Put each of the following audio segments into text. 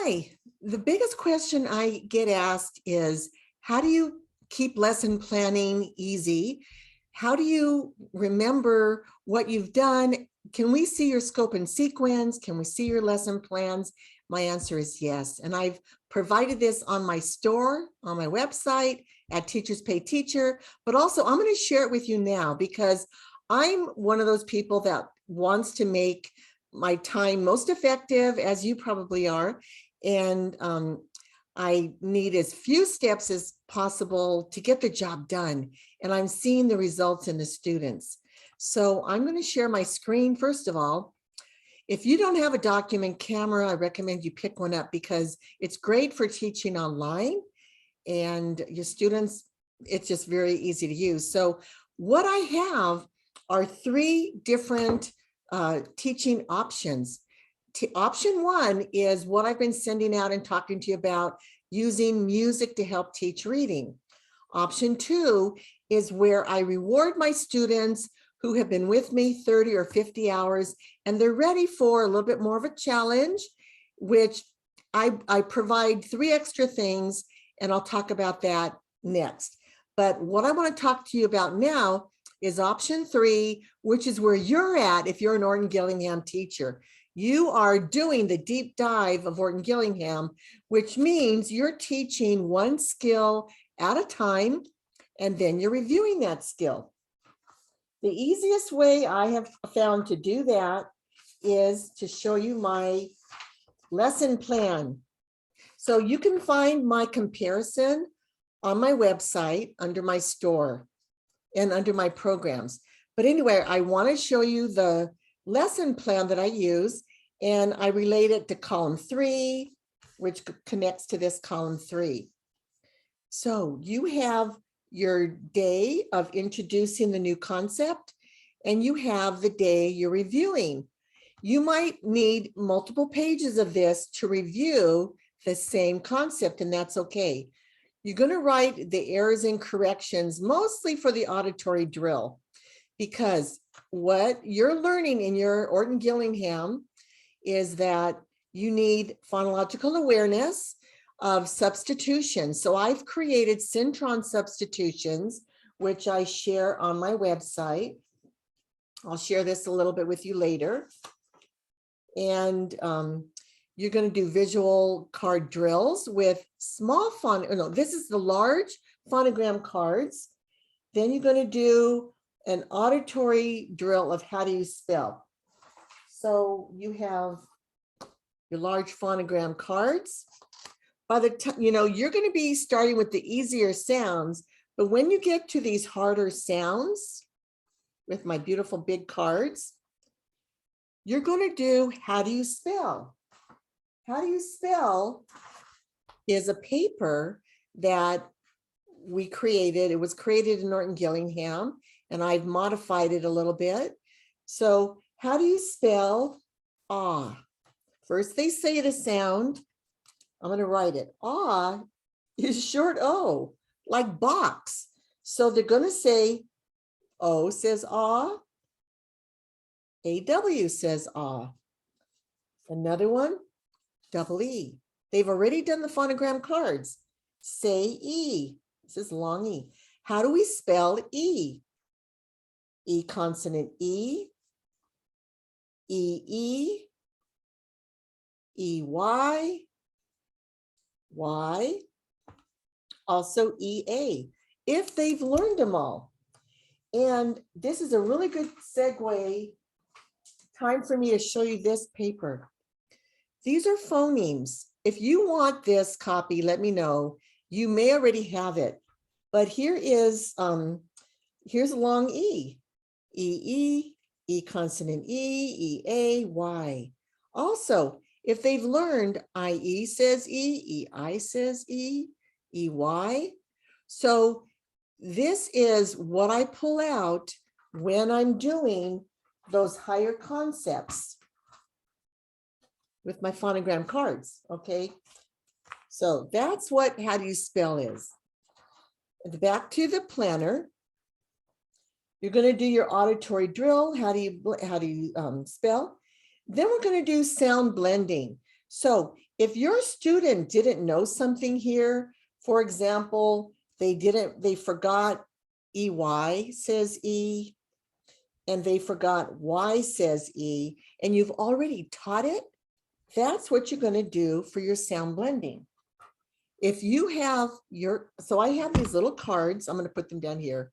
Hi, the biggest question I get asked is, how do you keep lesson planning easy? How do you remember what you've done? Can we see your scope and sequence? Can we see your lesson plans? My answer is yes. And I've provided this on my store, on my website, at Teachers Pay Teacher, but also I'm going to share it with you now because I'm one of those people that wants to make my time most effective, as you probably are. And I need as few steps as possible to get the job done. And I'm seeing the results in the students. So I'm going to share my screen. First of all, if you don't have a document camera, I recommend you pick one up because it's great for teaching online and your students, it's just very easy to use. So what I have are three different teaching options. Option one is what I've been sending out and talking to you about, using music to help teach reading. Option two is where I reward my students who have been with me 30 or 50 hours and they're ready for a little bit more of a challenge, which I provide 3 extra things, and I'll talk about that next. But what I want to talk to you about now is option 3, which is where you're at if you're an Orton Gillingham teacher. You are doing the deep dive of Orton Gillingham, which means you're teaching one skill at a time, and then you're reviewing that skill. The easiest way I have found to do that is to show you my lesson plan. So you can find my comparison on my website under my store and under my programs. But anyway, I want to show you the lesson plan that I use, and I relate it to column 3, which connects to this column 3. So you have your day of introducing the new concept, and you have the day you're reviewing. You might need multiple pages of this to review the same concept, and that's okay. You're going to write the errors and corrections mostly for the auditory drill, because what you're learning in your Orton Gillingham is that you need phonological awareness of substitution. So I've created syntron substitutions, which I share on my website. I'll share this a little bit with you later. And you're going to do visual card drills with small this is the large phonogram cards. Then you're going to do an auditory drill of how do you spell. So you have your large phonogram cards. By the time, you're going to be starting with the easier sounds, but when you get to these harder sounds with my beautiful big cards, you're going to do how do you spell. How do you spell is a paper that we created. It was created in Orton Gillingham, and I've modified it a little bit. So how do you spell ah? First, they say the sound. I'm going to write it. Ah is short O, like box. So they're going to say O says ah, AW says ah. Another one, double E. They've already done the phonogram cards. Say E. This is long E. How do we spell E? E consonant E, E, EY, Y, also EA, if they've learned them all. And this is a really good segue, time for me to show you this paper. These are phonemes. If you want this copy, let me know. You may already have it, but here is, here's a long E, E consonant E, EA, Y. Also, if they've learned IE says E, EI says E, EY. So this is what I pull out when I'm doing those higher concepts with my phonogram cards, okay? So that's what how do you spell is. Back to the planner. You're going to do your auditory drill. How do you spell? Then we're going to do sound blending. So If your student didn't know something here, for example, they forgot EY says E, and they forgot Y says E, and you've already taught it, that's what you're going to do for your sound blending. If you have so I have these little cards, I'm going to put them down here.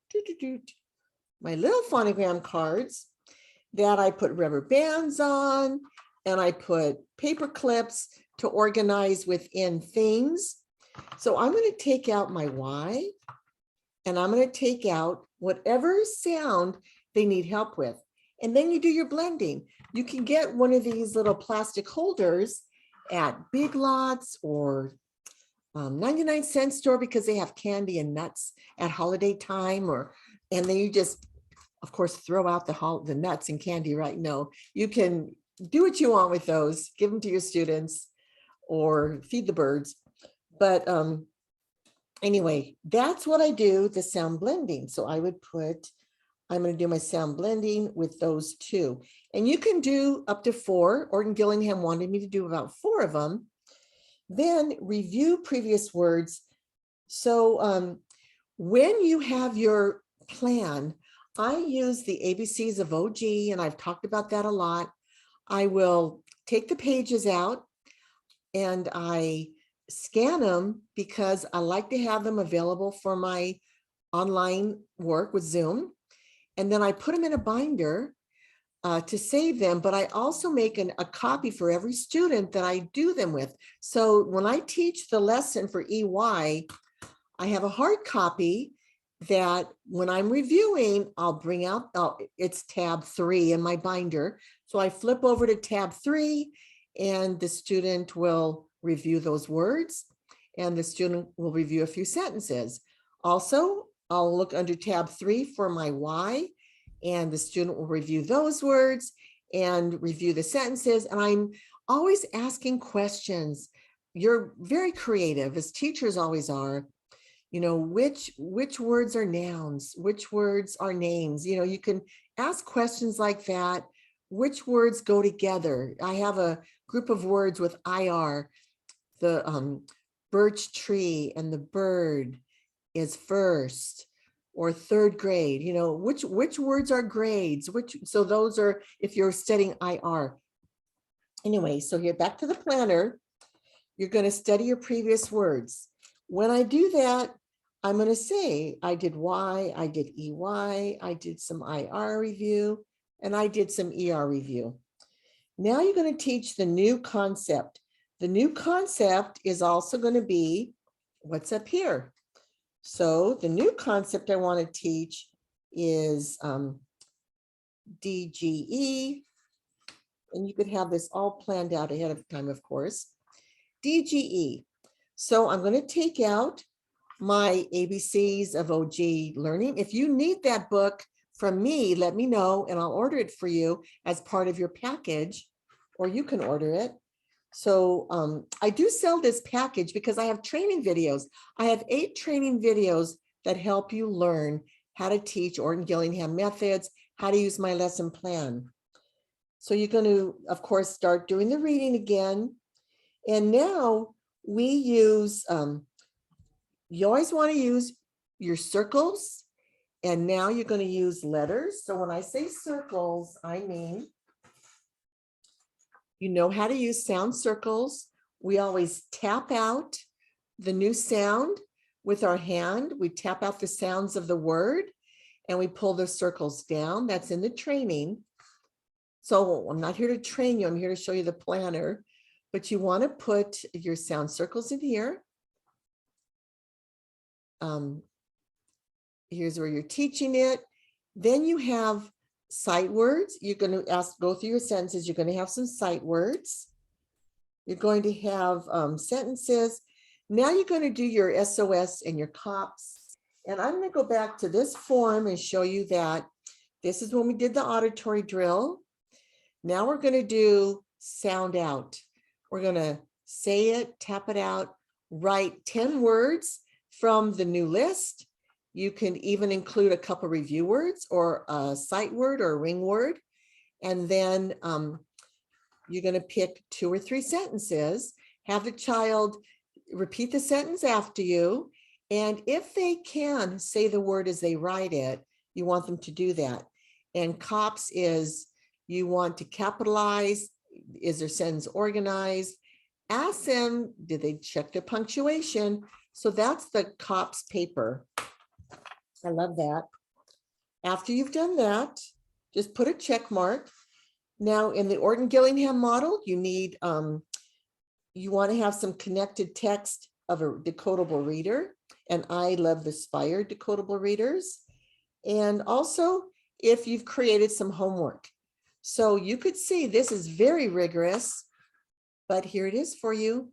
My little phonogram cards that I put rubber bands on, and I put paper clips to organize within things. So I'm going to take out my Y, and I'm going to take out whatever sound they need help with. And then you do your blending. You can get one of these little plastic holders at Big Lots or 99-cent store, because they have candy and nuts at holiday time, and then you just, of course, throw out the nuts and candy, right? No, you can do what you want with those, give them to your students or feed the birds. But anyway, that's what I do, the sound blending. So I'm going to do my sound blending with those two. And you can do up to 4. Orton Gillingham wanted me to do about 4 of them. Then review previous words. So when you have your plan, I use the ABCs of OG, and I've talked about that a lot. I will take the pages out and I scan them because I like to have them available for my online work with Zoom. And then I put them in a binder to save them, but I also make a copy for every student that I do them with. So when I teach the lesson for EY, I have a hard copy that when I'm reviewing, I'll bring out, it's tab 3 in my binder. So I flip over to tab 3 and the student will review those words and the student will review a few sentences. Also, I'll look under tab 3 for my Y, and the student will review those words and review the sentences. And I'm always asking questions. You're very creative, as teachers always are. You know, which words are nouns? Which words are names? You know, you can ask questions like that. Which words go together? I have a group of words with IR. The birch tree and the bird is first. Or 3rd grade, you know, which words are grades, so those are if you're studying IR. Anyway, so you're back to the planner. You're going to study your previous words. When I do that, I'm going to say I did Y, I did EY, I did some IR review, and I did some ER review. Now you're going to teach the new concept. The new concept is also going to be what's up here. So the new concept I want to teach is DGE, and you could have this all planned out ahead of time, of course. DGE. So I'm going to take out my ABCs of OG learning. If you need that book from me, let me know and I'll order it for you as part of your package, or you can order it. So I do sell this package because I have training videos. I have 8 training videos that help you learn how to teach Orton-Gillingham-methods, how to use my lesson plan. So you're going to, of course, start doing the reading again. And now we use, you always want to use your circles. And now you're going to use letters. So when I say circles, I mean, you know how to use sound circles. We always tap out the new sound with our hand. We tap out the sounds of the word and we pull the circles down. That's in the training. So I'm not here to train you. I'm here to show you the planner, but you want to put your sound circles in here. Here's where you're teaching it. Then you have sight words. You're going to go through your sentences. You're going to have some sight words. You're going to have sentences. Now you're going to do your SOS and your COPS. And I'm going to go back to this form and show you that this is when we did the auditory drill. Now we're going to do sound out. We're going to say it, tap it out, write 10 words from the new list. You can even include a couple review words or a sight word or a ring word. And then you're going to pick 2 or 3 sentences Have the child repeat the sentence after you. And if they can say the word as they write it, you want them to do that. And COPS is you want to capitalize. Is their sentence organized? Ask them, did they check their punctuation? So that's the COPS paper. I love that. After you've done that, just put a check mark. Now in the Orton Gillingham model, you need, you want to have some connected text of a decodable reader. And I love the Spire decodable readers. And also if you've created some homework. So you could see this is very rigorous, but here it is for you.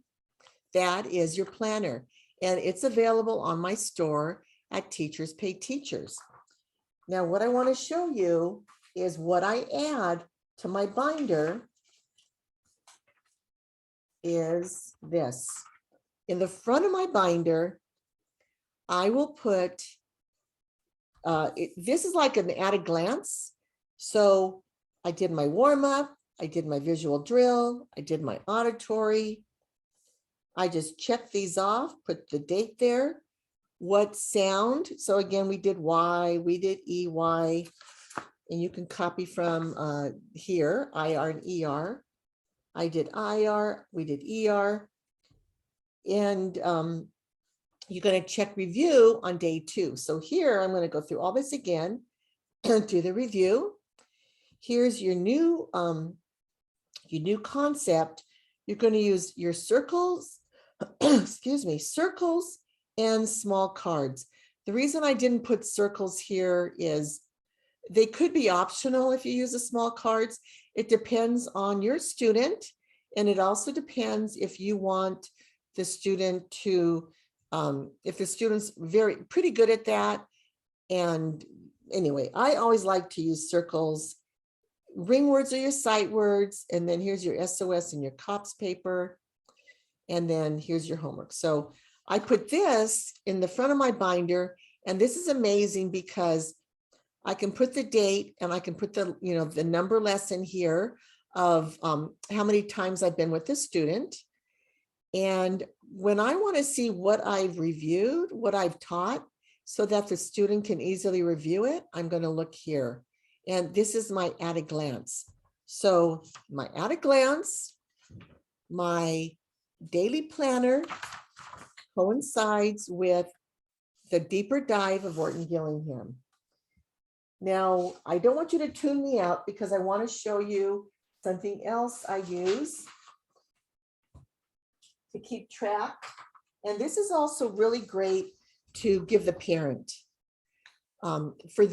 That is your planner. And it's available on my store at Teachers Pay Teachers. Now, what I want to show you is what I add to my binder is this. In the front of my binder, I will put, this is like an at a glance. So I did my warm up, I did my visual drill, I did my auditory. I just checked these off, put the date there, what sound. So again, we did Y, we did EY, and you can copy from here, IR and ER. I did IR, we did ER. And you're going to check review on day 2. So here, I'm going to go through all this again and do the review. Here's your new concept. You're going to use your circles, excuse me, circles and small cards. The reason I didn't put circles here is they could be optional if you use the small cards. It depends on your student. And it also depends if you want the student to, if the student's pretty good at that. And anyway, I always like to use circles. Ring words are your sight words. And then here's your SOS and your COPS paper. And then here's your homework. So I put this in the front of my binder. And this is amazing because I can put the date and I can put the, the number lesson here of how many times I've been with the student. And when I want to see what I've reviewed, what I've taught, so that the student can easily review it, I'm going to look here. And this is my at a glance. So my at a glance, my daily planner coincides with the deeper dive of Orton Gillingham. Now, I don't want you to tune me out because I want to show you something else I use to keep track. And this is also really great to give the parent. For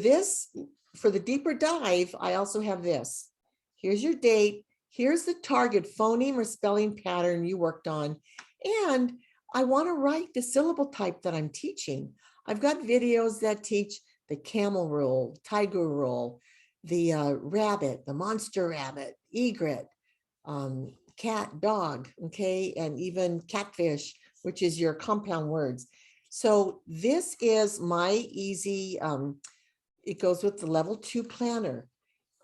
the deeper dive, I also have this. Here's your date. Here's the target phoneme or spelling pattern you worked on. And I want to write the syllable type that I'm teaching. I've got videos that teach the camel rule, tiger rule, the rabbit, the monster rabbit, egret, cat, dog, okay, and even catfish, which is your compound words. So this is my easy, it goes with the level 2 planner.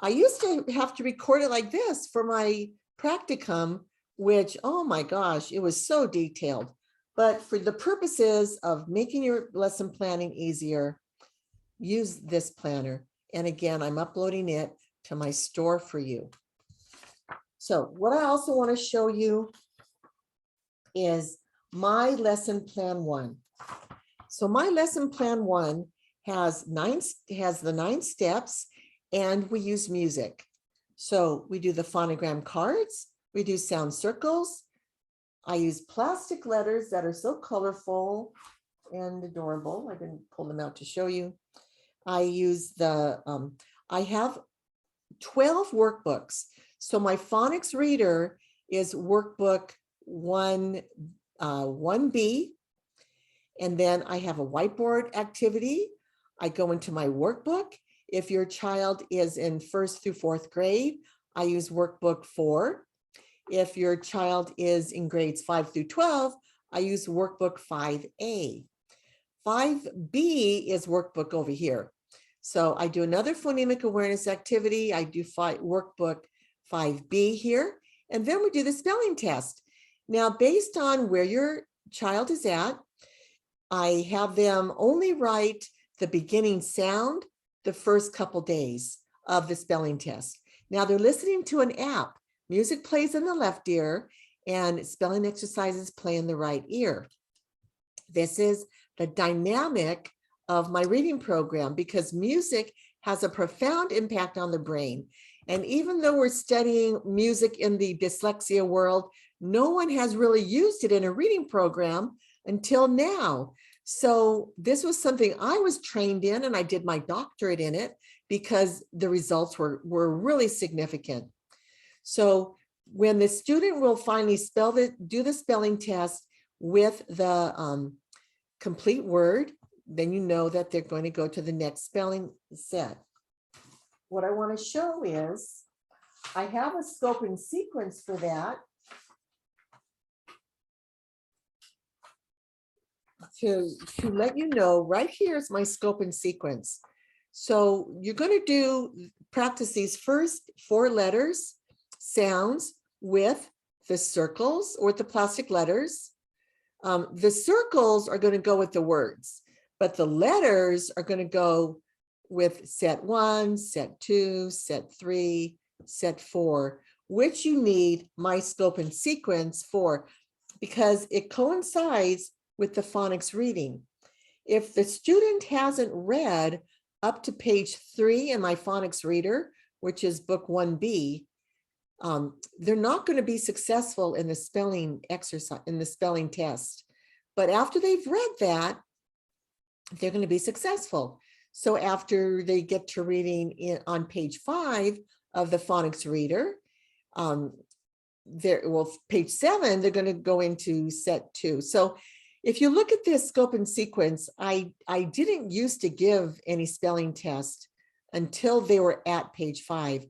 I used to have to record it like this for my practicum, which, oh my gosh, it was so detailed. But for the purposes of making your lesson planning easier, use this planner. And again, I'm uploading it to my store for you. So what I also want to show you is my lesson plan 1. So my lesson plan 1 has the 9 steps, and we use music. So we do the phonogram cards, we do sound circles. I use plastic letters that are so colorful and adorable. I didn't pull them out to show you. I use the, I have 12 workbooks. So my phonics reader is workbook 1B. And then I have a whiteboard activity. I go into my workbook. If your child is in 1st through 4th grade, I use workbook 4. If your child is in grades 5 through 12, I use workbook 5A. 5B is workbook over here. So I do another phonemic awareness activity. I do workbook 5B here, and then we do the spelling test. Now, based on where your child is at, I have them only write the beginning sound the first couple days of the spelling test. Now they're listening to an app. Music plays in the left ear and spelling exercises play in the right ear. This is the dynamic of my reading program because music has a profound impact on the brain. And even though we're studying music in the dyslexia world, no one has really used it in a reading program until now. So this was something I was trained in, and I did my doctorate in it because the results were really significant. So when the student will finally do the spelling test with the complete word, then you know that they're going to go to the next spelling set. What I want to show is I have a scope and sequence for that to let you know. Right here is my scope and sequence. So you're going to practice these first 4 letters, sounds with the circles or with the plastic letters. The circles are going to go with the words, but the letters are going to go with set 1, set 2, set 3, set 4, which you need my scope and sequence for because it coincides with the phonics reading. If the student hasn't read up to page 3 in my phonics reader, which is book 1B, they're not going to be successful in the spelling exercise, in the spelling test. But after they've read that, they're going to be successful. So after they get to reading on page 5 of the phonics reader, page 7, they're going to go into set 2. So if you look at this scope and sequence, I didn't used to give any spelling test until they were at page 5.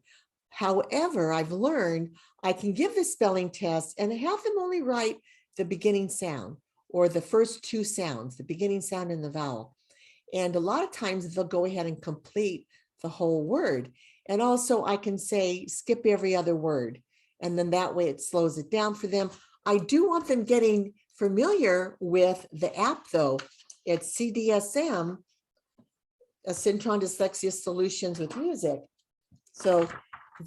However, I've learned I can give the spelling test and have them only write the beginning sound or the first 2 sounds, the beginning sound and the vowel. And a lot of times they'll go ahead and complete the whole word. And also I can say, skip every other word. And then that way it slows it down for them. I do want them getting familiar with the app though. It's CDSM, a Syntron Dyslexia Solutions with Music. So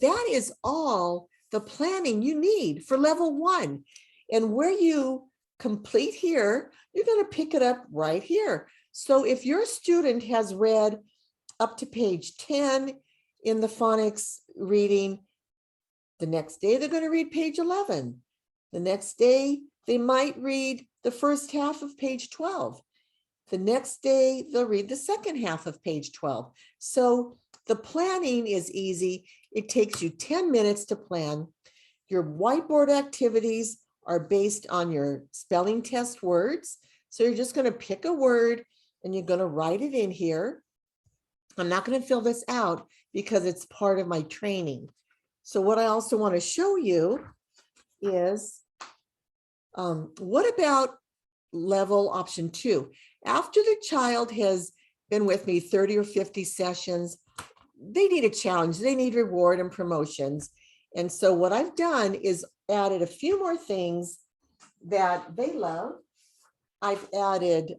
that is all the planning you need for level 1. And where you complete here, you're going to pick it up right here. So if your student has read up to page 10 in the phonics reading, the next day they're going to read page 11. The next day they might read the first half of page 12. The next day they'll read the second half of page 12. So the planning is easy. It takes you 10 minutes to plan. Your whiteboard activities are based on your spelling test words. So you're just going to pick a word and you're going to write it in here. I'm not going to fill this out because it's part of my training. So what I also want to show you is what about level option 2? After the child has been with me 30 or 50 sessions, they need a challenge, they need reward and promotions. And so what I've done is added a few more things that they love. I've added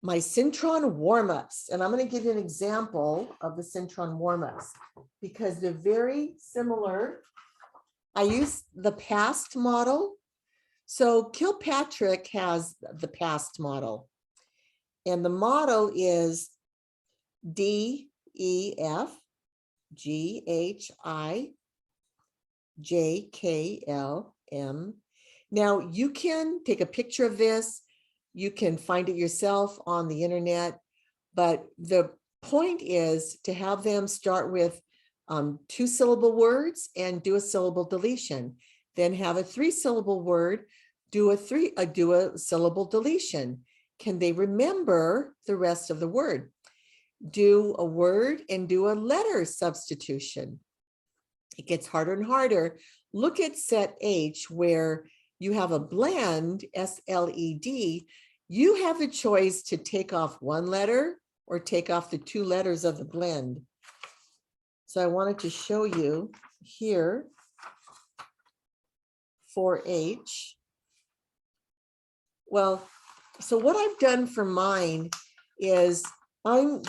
my Syntron warm-ups, and I'm going to give you an example of the Syntron warm-ups because they're very similar. I use the past model. So Kilpatrick has the past model, and the model is DEF GHIJKLM. Now you can take a picture of this. You can find it yourself on the internet, but the point is to have them start with 2-syllable words and do a syllable deletion. Then have a 3-syllable word, do a syllable deletion. Can they remember the rest of the word? Do a word and do a letter substitution. It gets harder and harder. Look at set H where you have a blend, SLED. You have the choice to take off 1 letter or take off the 2 letters of the blend. So I wanted to show you here 4H. Well, so what I've done for mine is I'm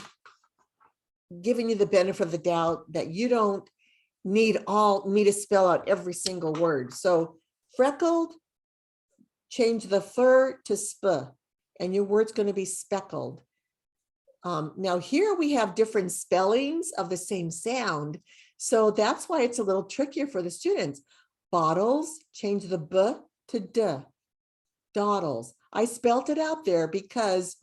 giving you the benefit of the doubt that you don't need me to spell out every single word. So freckled, change the fur to sp, and your word's going to be speckled. Now here we have different spellings of the same sound. So that's why it's a little trickier for the students. Bottles, change the b to d. Doddles. I spelt it out there because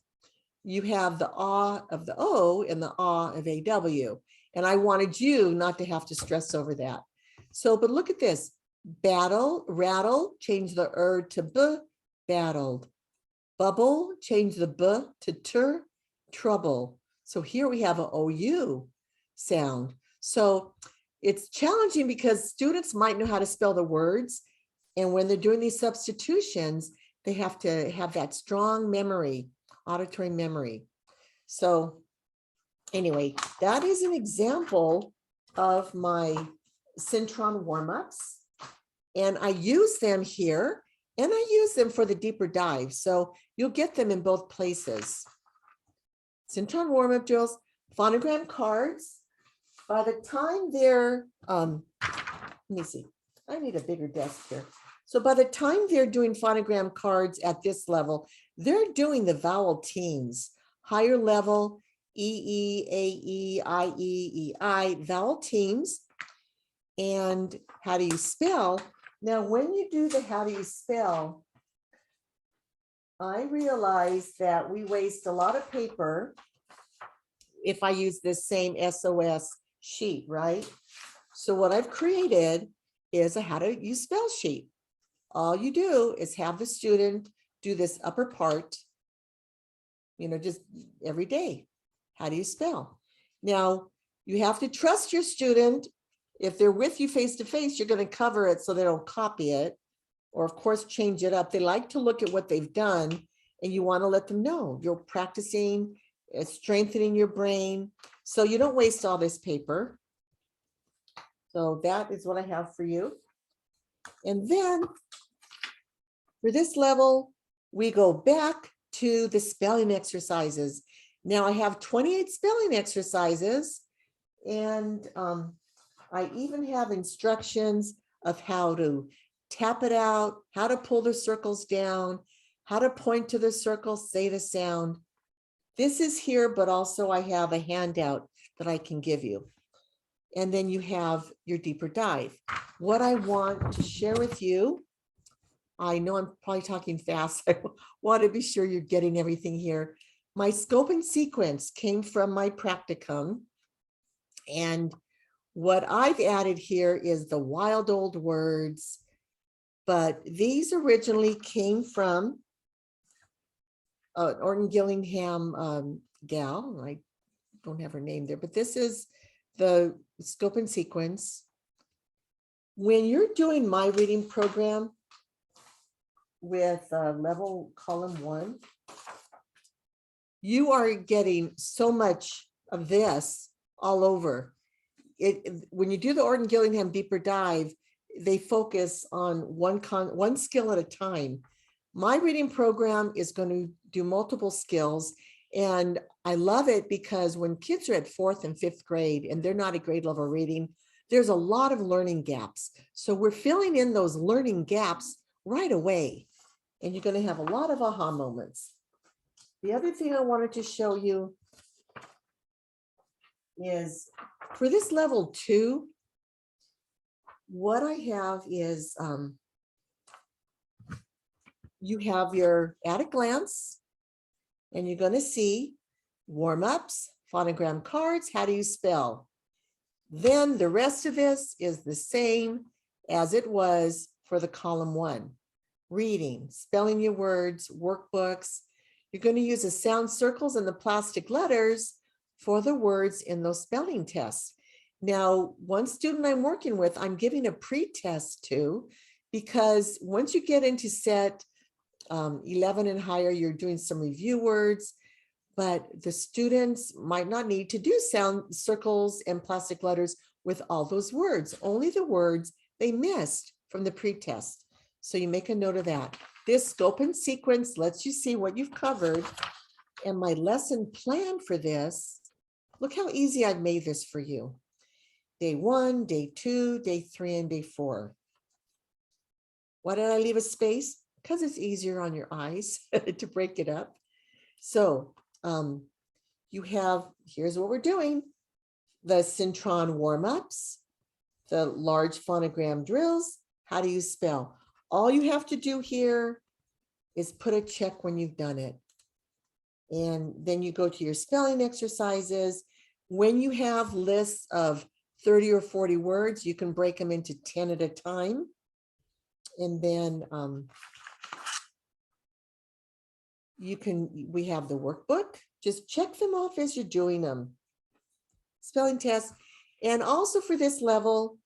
you have the ah of the O and the ah of AW. And I wanted you not to have to stress over that. So, but look at this. Battle, rattle, change the to b, battled. Bubble, change the b to tur, trouble. So here we have an OU sound. So it's challenging because students might know how to spell the words. And when they're doing these substitutions, they have to have that strong memory, auditory memory. So anyway, that is an example of my Syntron warm-ups. And I use them here, and I use them for the deeper dive. So you'll get them in both places. Syntron warm-up drills, phonogram cards. By the time they're, let me see, I need a bigger desk here. So by the time they're doing phonogram cards at this level, they're doing the vowel teams, higher level, E, A, E, I, E, E, I, vowel teams. And how do you spell? Now, when you do the how do you spell, I realize that we waste a lot of paper if I use this same SOS sheet, right? So what I've created is a how do you spell sheet. All you do is have the student do this upper part, just every day. How do you spell? Now, you have to trust your student. If they're with you face to face, you're going to cover it so they don't copy it, or of course, change it up. They like to look at what they've done, and you want to let them know you're practicing, strengthening your brain, so you don't waste all this paper. So that is what I have for you. And then for this level, we go back to the spelling exercises. Now I have 28 spelling exercises, and I even have instructions of how to tap it out, how to pull the circles down, how to point to the circle, say the sound. This is here, but also I have a handout that I can give you. And then you have your deeper dive. What I want to share with you, I know I'm probably talking fast. I want to be sure you're getting everything here. My scope and sequence came from my practicum. And what I've added here is the wild old words, but these originally came from Orton Gillingham gal. I don't have her name there, but this is the scope and sequence. When you're doing my reading program with level column 1, you are getting so much of this all over. When you do the Orton Gillingham deeper dive, they focus on one skill at a time. My reading program is going to do multiple skills, and I love it because when kids are at 4th and 5th grade and they're not at grade level reading, there's a lot of learning gaps. So we're filling in those learning gaps right away, and you're going to have a lot of aha moments. The other thing I wanted to show you is for this level 2, what I have is you have your at a glance, and you're going to see warm-ups, phonogram cards, how do you spell? Then the rest of this is the same as it was for the column 1. Reading, spelling your words, workbooks. You're going to use the sound circles and the plastic letters for the words in those spelling tests. Now, one student I'm working with, I'm giving a pre-test to, because once you get into set 11 and higher, you're doing some review words, but the students might not need to do sound circles and plastic letters with all those words, only the words they missed from the pre-test. So you make a note of that. This scope and sequence lets you see what you've covered. And my lesson plan for this, look how easy I've made this for you. Day 1, day 2, day 3, and day 4. Why did I leave a space? Because it's easier on your eyes to break it up. So you have, here's what we're doing. The Syntron warm-ups, the large phonogram drills. How do you spell? All you have to do here is put a check when you've done it. And then you go to your spelling exercises. When you have lists of 30 or 40 words, you can break them into 10 at a time. And then we have the workbook. Just check them off as you're doing them. Spelling tests. And also for this level,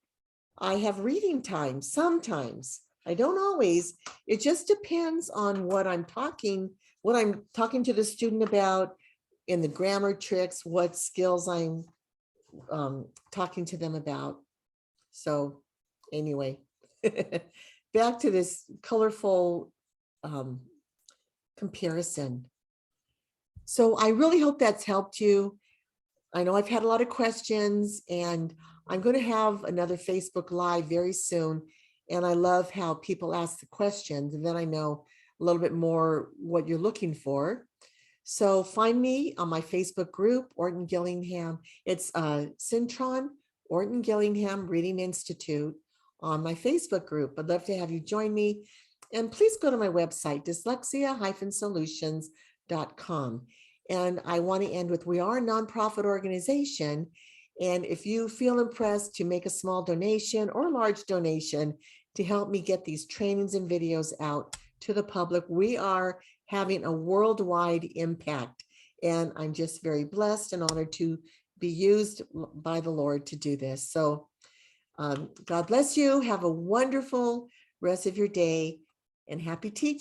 I have reading time sometimes. I don't always. It just depends on what I'm talking to the student about in the grammar tricks, what skills I'm talking to them about. So anyway, back to this colorful comparison. So I really hope that's helped you. I know I've had a lot of questions, and I'm going to have another Facebook Live very soon. And I love how people ask the questions, and then I know a little bit more what you're looking for. So find me on my Facebook group, Orton Gillingham. It's Syntron Orton Gillingham Reading Institute on my Facebook group. I'd love to have you join me. And please go to my website, dyslexia-solutions.com. And I want to end with, we are a nonprofit organization. And if you feel impressed to make a small donation or large donation to help me get these trainings and videos out to the public, we are having a worldwide impact. And I'm just very blessed and honored to be used by the Lord to do this. So God bless you. Have a wonderful rest of your day and happy teaching.